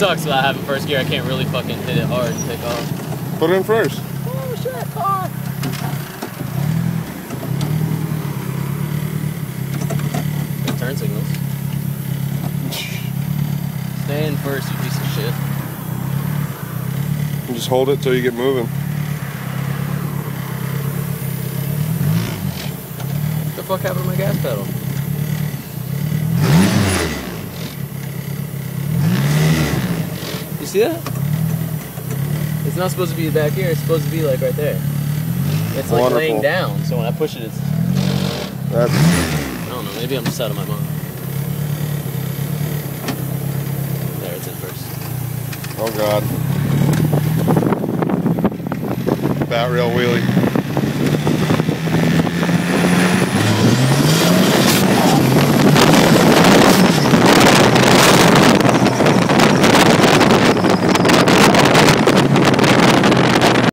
sucks about having first gear. I can't really fucking hit it hard and take off. Put it in first. Oh shit, car! Turn signals. Stay in first, you piece of shit. And just hold it till you get moving. What the fuck happened to my gas pedal? You see that? It's not supposed to be back here, it's supposed to be like right there. It's like Wonderful. laying down, so when I push it, it's... That's... I don't know, maybe I'm just out of my mind. There, it's in first. Oh god. Bat rail wheelie.